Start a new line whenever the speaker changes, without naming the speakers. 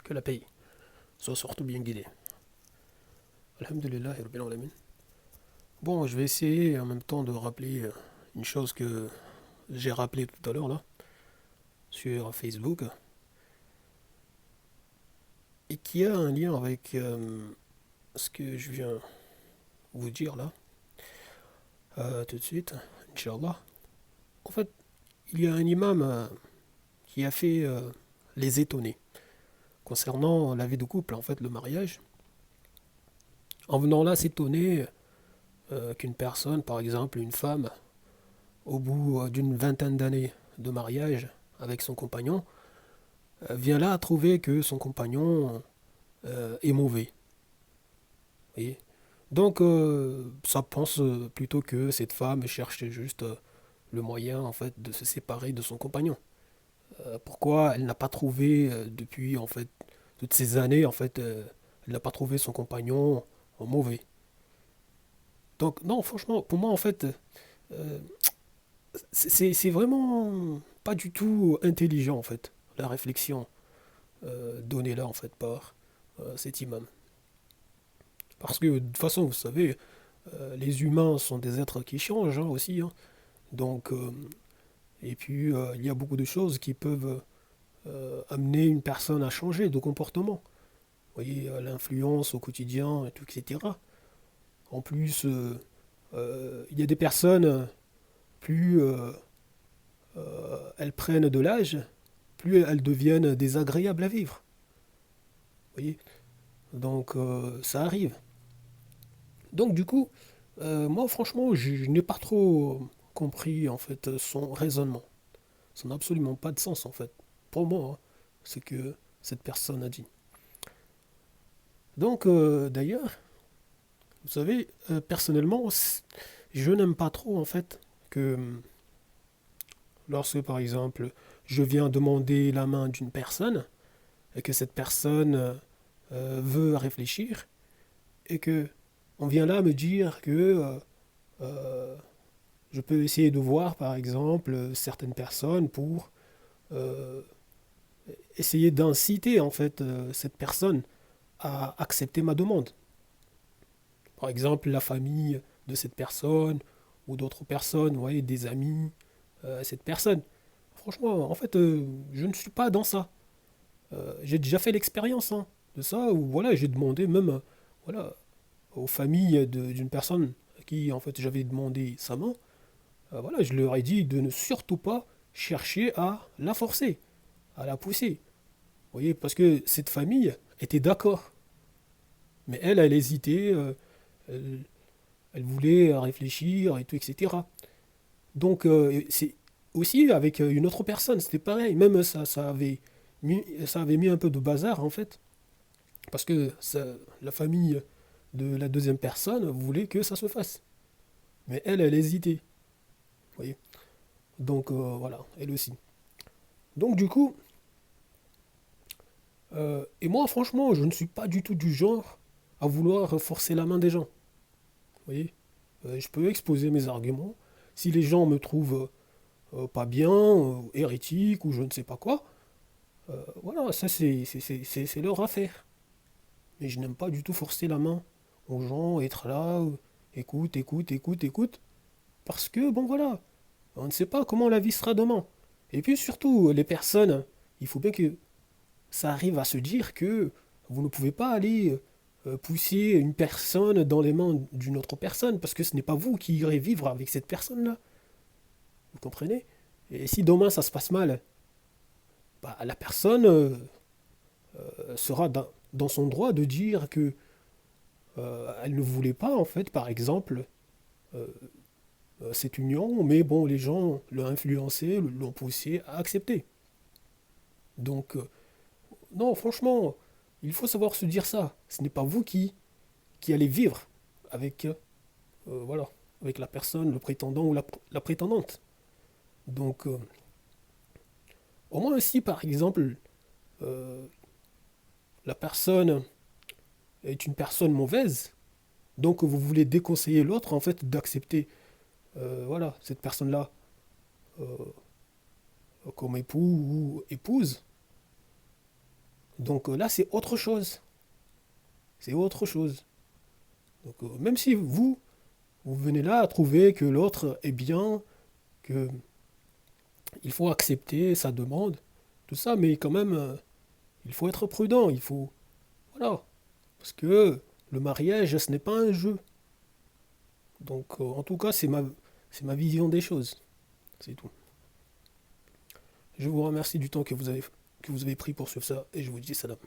que la paye soit surtout bien guidée. Alhamdulillah, Rabbil Alamin. Bon, je vais essayer en même temps de rappeler une chose que j'ai rappelé tout à l'heure là, sur Facebook, et qui a un lien avec ce que je viens vous dire là, tout de suite, Inch'Allah. En fait, il y a un imam qui a fait les étonner concernant la vie de couple, en fait, le mariage, en venant là s'étonner qu'une personne, par exemple une femme, au bout d'une vingtaine d'années de mariage avec son compagnon, vient là à trouver que son compagnon est mauvais. Vous voyez. Donc, ça pense plutôt que cette femme cherche juste le moyen en fait de se séparer de son compagnon. Pourquoi elle n'a pas trouvé depuis en fait toutes ces années en fait elle n'a pas trouvé son compagnon mauvais. Donc non, franchement, pour moi en fait euh, c'est vraiment pas du tout intelligent en fait la réflexion donnée là en fait par cet imam. Parce que de toute façon, vous savez, les humains sont des êtres qui changent hein, aussi. Hein. Donc, et puis, il y a beaucoup de choses qui peuvent amener une personne à changer de comportement. Vous voyez, l'influence au quotidien, et tout, etc. En plus, il y a des personnes, plus elles prennent de l'âge, plus elles deviennent désagréables à vivre. Vous voyez. Donc, ça arrive. Donc, du coup, moi, franchement, je n'ai pas trop compris, en fait, son raisonnement. Ça n'a absolument pas de sens, en fait. Pour moi, hein, ce que cette personne a dit. Donc, d'ailleurs, vous savez, personnellement, je n'aime pas trop, en fait, que lorsque, par exemple, je viens demander la main d'une personne, et que cette personne veut réfléchir, et que on vient là me dire que euh, je peux essayer de voir, par exemple, certaines personnes pour euh, essayer d'inciter, en fait, cette personne à accepter ma demande. Par exemple, la famille de cette personne ou d'autres personnes, vous voyez, des amis, cette personne. Franchement, en fait, je ne suis pas dans ça. J'ai déjà fait l'expérience hein, de ça, où voilà, j'ai demandé même voilà, aux familles d'une personne à qui en fait j'avais demandé sa main, voilà, je leur ai dit de ne surtout pas chercher à la forcer, à la pousser. Vous voyez, parce que cette famille était d'accord, mais elle hésitait, elle, elle voulait réfléchir et tout, etc. Donc, c'est aussi avec une autre personne, c'était pareil. Même ça avait mis un peu de bazar, en fait. Parce que la famille de la deuxième personne voulait que ça se fasse. Mais elle hésitait. Vous voyez. Donc, voilà, elle aussi. Donc, du coup, et moi, franchement, je ne suis pas du tout du genre à vouloir forcer la main des gens. Vous voyez. Je peux exposer mes arguments. Si les gens me trouvent pas bien, hérétique ou je ne sais pas quoi, voilà, ça c'est leur affaire. Mais je n'aime pas du tout forcer la main aux gens, être là, écoute, écoute, écoute, écoute. Parce que, bon voilà, on ne sait pas comment la vie sera demain. Et puis surtout, les personnes, il faut bien que ça arrive à se dire que vous ne pouvez pas aller pousser une personne dans les mains d'une autre personne, parce que ce n'est pas vous qui irez vivre avec cette personne-là. Vous comprenez? Et si demain ça se passe mal, bah, la personne sera dans son droit de dire que elle ne voulait pas, en fait, par exemple, euh, cette union, mais bon, les gens l'ont influencé, l'ont poussé à accepter. Donc, non, franchement, il faut savoir se dire ça. Ce n'est pas vous qui allez vivre avec, voilà, avec la personne, le prétendant ou la prétendante. Donc, au moins si, par exemple, euh, la personne est une personne mauvaise, donc vous voulez déconseiller l'autre, en fait, d'accepter, voilà, cette personne-là comme époux ou épouse, Donc là, c'est autre chose. C'est autre chose. Donc même si vous venez là à trouver que l'autre est bien, que il faut accepter sa demande, tout ça, mais quand même, il faut être prudent, il faut... Voilà. Parce que le mariage, ce n'est pas un jeu. Donc en tout cas, c'est ma vision des choses. C'est tout. Je vous remercie du temps que vous avez pris pour suivre ça et je vous dis salam.